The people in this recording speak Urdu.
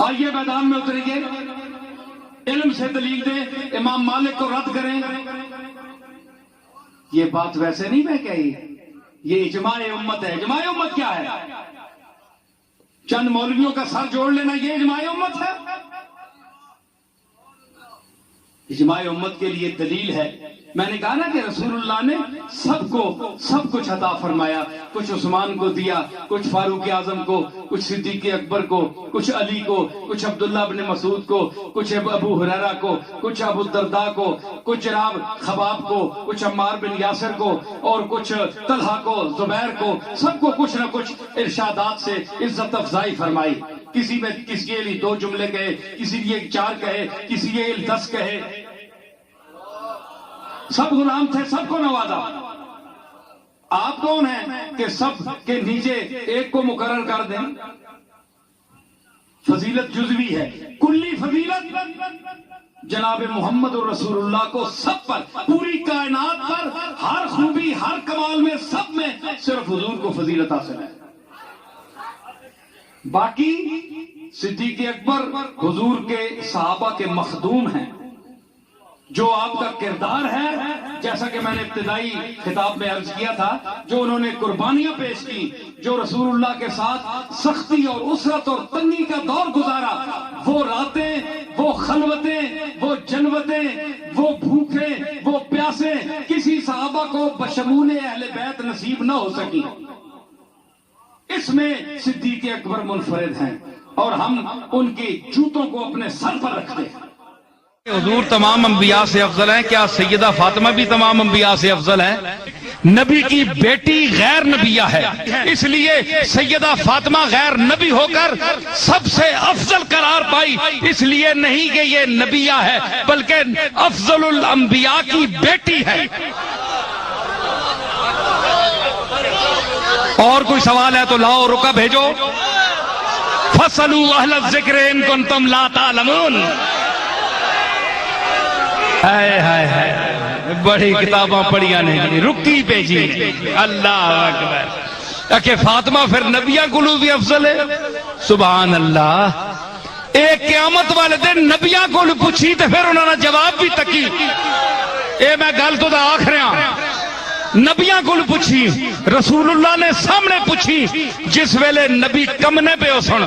آئیے میدان میں اتریں گے، علم سے دلیل دیں، امام مالک کو رد کریں۔ یہ بات ویسے نہیں میں کہی، یہ اجماع امت ہے۔ اجماع امت کیا ہے؟ چند مولویوں کا سر جوڑ لینا یہ اجماع امت ہے؟ اجماع امت کے لیے دلیل ہے۔ میں نے کہا نا کہ رسول اللہ نے سب کو سب کچھ عطا فرمایا، کچھ عثمان کو دیا، کچھ فاروق اعظم کو، کچھ صدیق اکبر کو، کچھ علی کو، کچھ عبداللہ بن مسعود کو، کچھ ابو ہریرہ کو، کچھ ابو الدرداء کو، کچھ جناب خباب کو، کچھ عمار بن یاسر کو، اور کچھ طلحہ کو، زبیر کو، سب کو کچھ نہ کچھ ارشادات سے عزت افزائی فرمائی۔ کسی میں کسی کے لیے 2 جملے کہے، کسی لیے 4 کہے، کسی لیے 10 کہے، سب غلام تھے، سب کو نوازا۔ آپ کون ہیں کہ سب کے نیچے ایک کو مقرر کر دیں؟ فضیلت جزوی ہے، کلی فضیلت جناب محمد رسول اللہ کو سب پر، پوری کائنات پر، ہر خوبی ہر کمال میں، سب میں صرف حضور کو فضیلت حاصل ہے۔ باقی صدیق اکبر حضور کے صحابہ کے مخدوم ہیں۔ جو آپ کا کردار ہے، جیسا کہ میں نے ابتدائی خطاب میں عرض کیا تھا، جو انہوں نے قربانیاں پیش کی، جو رسول اللہ کے ساتھ سختی اور اسرت اور تنگی کا دور گزارا، وہ راتیں، وہ خلوتیں، وہ جلوتیں، وہ بھوکے، وہ پیاسے کسی صحابہ کو بشمول اہل بیت نصیب نہ ہو سکی۔ اس میں صدیق اکبر منفرد ہیں، اور ہم ان کی جوتوں کو اپنے سر پر رکھتے ہیں۔ حضور تمام انبیاء سے افضل ہیں، کیا سیدہ فاطمہ بھی تمام انبیاء سے افضل ہیں؟ نبی کی بیٹی غیر نبیہ ہے، اس لیے سیدہ فاطمہ غیر نبی ہو کر سب سے افضل قرار پائی، اس لیے نہیں کہ یہ نبیہ ہے بلکہ افضل الانبیاء کی بیٹی ہے۔ اور کوئی سوال ہے تو لاؤ، رکا بھیجو۔ فَاسْأَلُوا أَهْلَ الذِّكْرِ إِن كُنتُمْ لَا تَعْلَمُونَ۔ بڑی کتاباں پڑھیاں نہیں، رکی پہ جی، اللہ اکبر۔ کہ فاطمہ پھر نبیہ کلو بھی افضل ہے، سبحان اللہ۔ ایک قیامت والے دن نبیہ کلو پوچھی تو پھر انہوں نے جواب بھی تکی، اے میں گل تو دا آخریاں نبیہ کلو پوچھی، رسول اللہ نے سامنے پوچھی، جس ویلے نبی کمنے پہ ہو سن